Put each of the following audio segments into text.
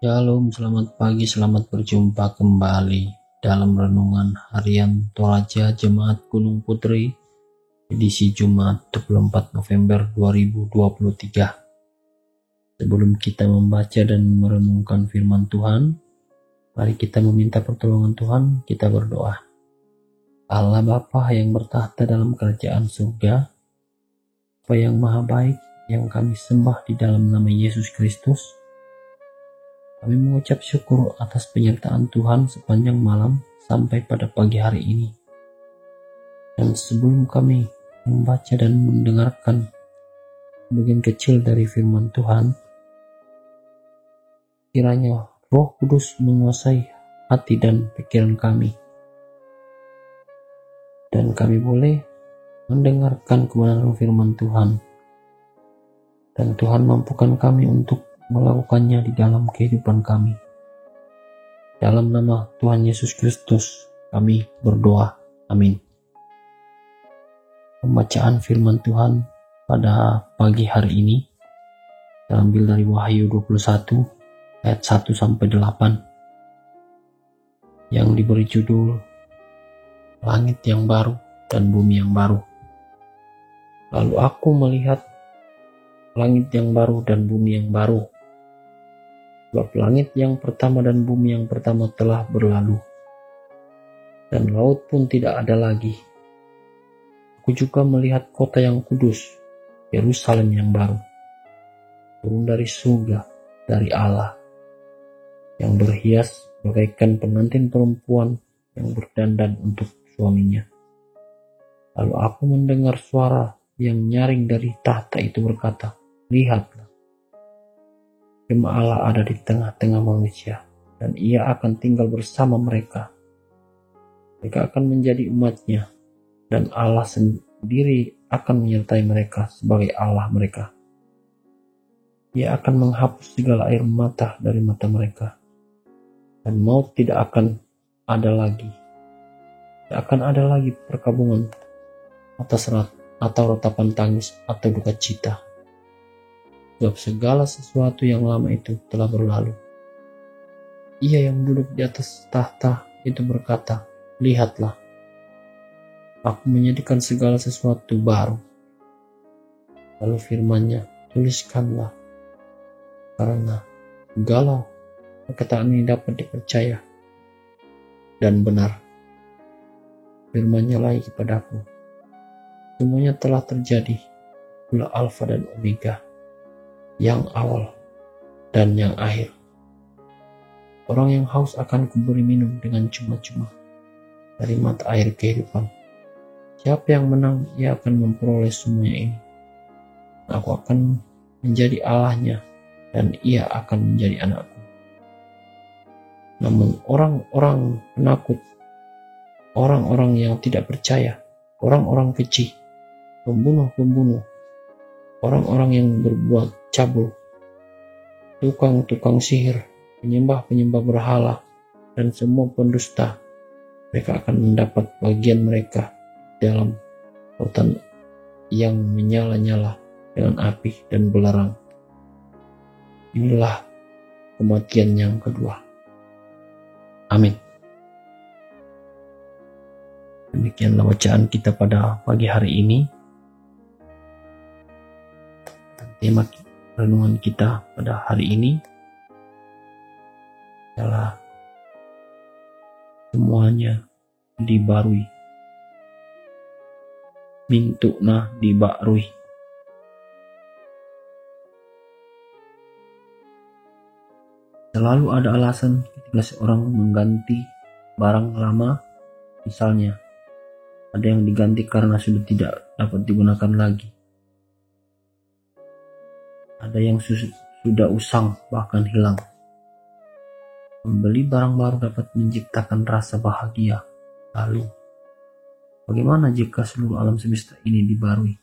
Shalom, selamat pagi, selamat berjumpa kembali dalam renungan harian Toraja Jemaat Gunung Putri, edisi Jumat 24 November 2023. Sebelum kita membaca dan merenungkan firman Tuhan, mari kita meminta pertolongan Tuhan, kita berdoa. Allah Bapa yang bertahta dalam kerajaan surga, Bapa yang maha baik, yang kami sembah di dalam nama Yesus Kristus, kami mengucap syukur atas penyertaan Tuhan sepanjang malam sampai pada pagi hari ini. Dan sebelum kami membaca dan mendengarkan bagian kecil dari firman Tuhan, kiranya Roh Kudus menguasai hati dan pikiran kami, dan kami boleh mendengarkan kebenaran firman Tuhan, dan Tuhan mampukan kami untuk melakukannya di dalam kehidupan kami. Dalam nama Tuhan Yesus Kristus kami berdoa, amin. Pembacaan firman Tuhan pada pagi hari ini terambil dari Wahyu 21 ayat 1-8 yang diberi judul Langit yang baru dan bumi yang baru. Lalu aku melihat langit yang baru dan bumi yang baru, sebab langit yang pertama dan bumi yang pertama telah berlalu, dan laut pun tidak ada lagi. Aku juga melihat kota yang kudus, Yerusalem yang baru, turun dari surga, dari Allah, yang berhias bagaikan pengantin perempuan yang berdandan untuk suaminya. Lalu aku mendengar suara yang nyaring dari tahta itu berkata, "Lihatlah, Jemaah Allah ada di tengah-tengah manusia, dan Ia akan tinggal bersama mereka. Mereka akan menjadi umat-Nya, dan Allah sendiri akan menyertai mereka sebagai Allah mereka. Ia akan menghapus segala air mata dari mata mereka, dan maut tidak akan ada lagi. Tidak akan ada lagi perkabungan atas atau ratapan tangis atau duka cita. Sebab segala sesuatu yang lama itu telah berlalu." Ia yang duduk di atas tahta itu berkata, "Lihatlah, aku menjadikan segala sesuatu baru." Lalu firman-Nya, "Tuliskanlah, karena segala perkataan ini dapat dipercaya dan benar." Firman-Nya lagi kepadaku, "Semuanya telah terjadi, itulah Alfa dan Omega, yang awal dan yang akhir. Orang yang haus akan kuberi minum dengan cuma-cuma dari mata air kehidupan. Siapa yang menang, ia akan memperoleh semuanya ini. Aku akan menjadi Allahnya, dan ia akan menjadi anakku. Namun orang-orang penakut, orang-orang yang tidak percaya, orang-orang keji, pembunuh-pembunuh, orang-orang yang berbuat cabul, tukang-tukang sihir, penyembah-penyembah berhala, dan semua pendusta, mereka akan mendapat bagian mereka dalam lautan yang menyala-nyala dengan api dan belerang. Inilah kematian yang kedua." Amin. Demikianlah bacaan kita pada pagi hari ini. Tema renungan kita pada hari ini adalah semuanya dibarui. Mintuna dibarui. Selalu ada alasan ketika seorang mengganti barang lama. Misalnya, ada yang diganti karena sudah tidak dapat digunakan lagi. Ada yang sudah usang bahkan hilang. Membeli barang baru dapat menciptakan rasa bahagia. Lalu, bagaimana jika seluruh alam semesta ini dibarui?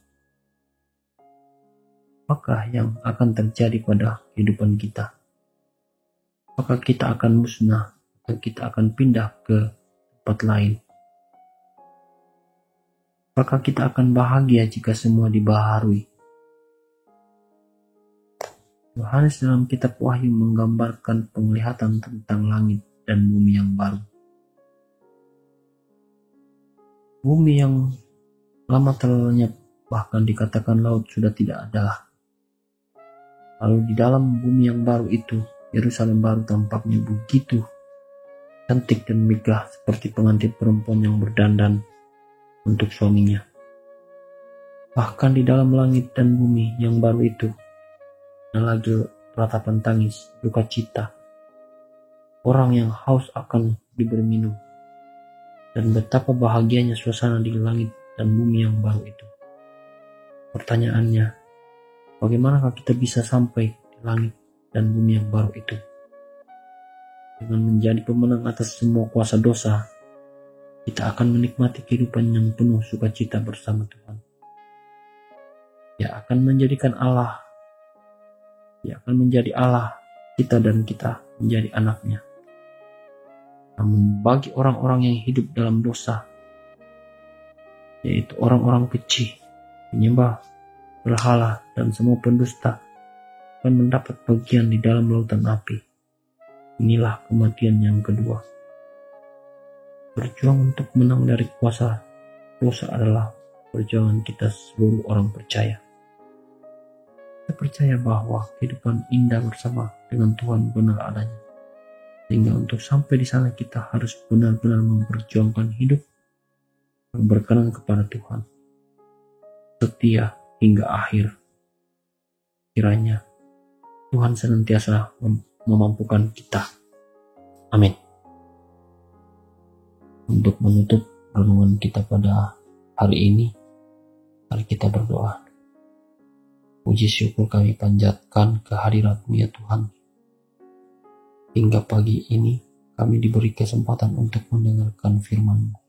Apakah yang akan terjadi pada kehidupan kita? Apakah kita akan musnah atau kita akan pindah ke tempat lain? Apakah kita akan bahagia jika semua dibaharui? Yohanes dalam kitab Wahyu menggambarkan penglihatan tentang langit dan bumi yang baru. Bumi yang lama telah lenyap, bahkan dikatakan laut sudah tidak ada. Lalu di dalam bumi yang baru itu, Yerusalem baru tampaknya begitu cantik dan megah seperti pengantin perempuan yang berdandan untuk suaminya. Bahkan di dalam langit dan bumi yang baru itu, ada lagi ratapan tangis, duka cita. Orang yang haus akan diberi minum. Dan betapa bahagianya suasana di langit dan bumi yang baru itu. Pertanyaannya, bagaimanakah kita bisa sampai di langit dan bumi yang baru itu? Dengan menjadi pemenang atas semua kuasa dosa, kita akan menikmati kehidupan yang penuh sukacita bersama Tuhan. Dia akan menjadikan Allah. Dia akan menjadi Allah kita dan kita menjadi anaknya. Namun bagi orang-orang yang hidup dalam dosa, yaitu orang-orang keji, penyembah berhala, dan semua pendusta, akan mendapat bagian di dalam lautan api. Inilah kematian yang kedua. Berjuang untuk menang dari kuasa dosa adalah perjuangan kita seluruh orang percaya. Kita percaya bahwa kehidupan indah bersama dengan Tuhan benar adanya. Sehingga untuk sampai di sana kita harus benar-benar memperjuangkan hidup yang berkenan kepada Tuhan. Setia hingga akhir. Kiranya Tuhan senantiasa memampukan kita. Amin. Untuk menutup renungan kita pada hari ini, mari kita berdoa. Puji syukur kami panjatkan kehadirat-Mu ya Tuhan. Hingga pagi ini kami diberi kesempatan untuk mendengarkan firman-Mu.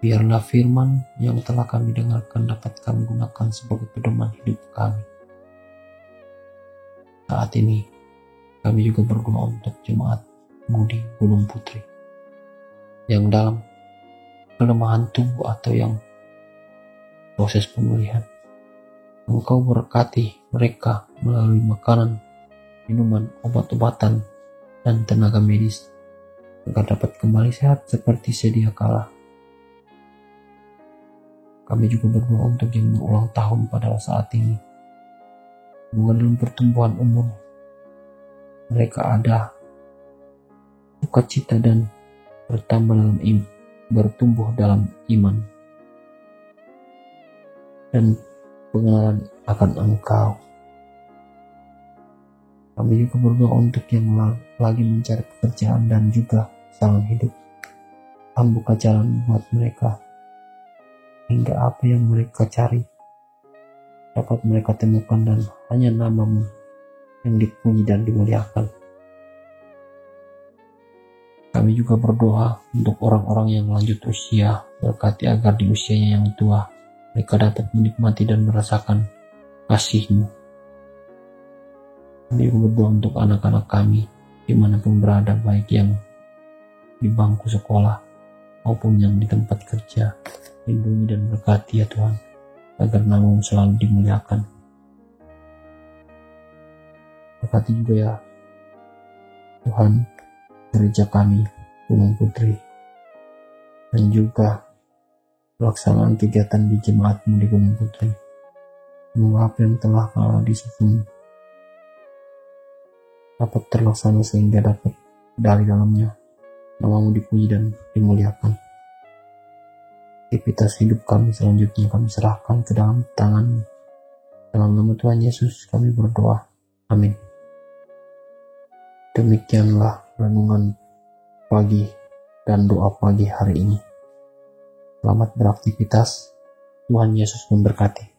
Biarlah firman yang telah kami dengarkan dapat kami gunakan sebagai pedoman hidup kami. Saat ini kami juga berdoa untuk jemaat Mudi Gunung Putri yang dalam kelemahan tubuh atau yang proses pemulihan. Engkau berkati mereka melalui makanan, minuman, obat-obatan, dan tenaga medis agar dapat kembali sehat seperti sedia kala. Kami juga berdoa untuk yang berulang tahun pada saat ini. Semoga dalam pertumbuhan umur mereka ada sukacita dan bertumbuh dalam iman dan pengenalan akan Engkau. Kami juga berdoa untuk yang lagi mencari pekerjaan dan juga pasangan hidup. Tuhan buka jalan buat mereka, hingga apa yang mereka cari dapat mereka temukan dan hanya nama-Mu yang dipuji dan dimuliakan. Kami juga berdoa untuk orang-orang yang lanjut usia, berkati agar di usianya yang tua mereka dapat menikmati dan merasakan kasih-Mu. Kami juga berdoa untuk anak-anak kami dimanapun berada, baik yang di bangku sekolah maupun yang di tempat kerja. Lindungi dan berkati ya Tuhan, agar nama-Mu selalu dimuliakan. Berkati juga ya Tuhan gereja kami Gunung Putri, dan juga pelaksanaan kegiatan di jemaat-Mu di Gunung Putri. Semoga apa yang telah Kau disusun dapat terlaksana sehingga dapat dari dalamnya nama-Mu dipuji dan dimuliakan. Aktivitas hidup kami selanjutnya kami serahkan ke dalam tangan-Mu. Dalam nama Tuhan Yesus kami berdoa. Amin. Demikianlah renungan pagi dan doa pagi hari ini. Selamat beraktivitas. Tuhan Yesus memberkati.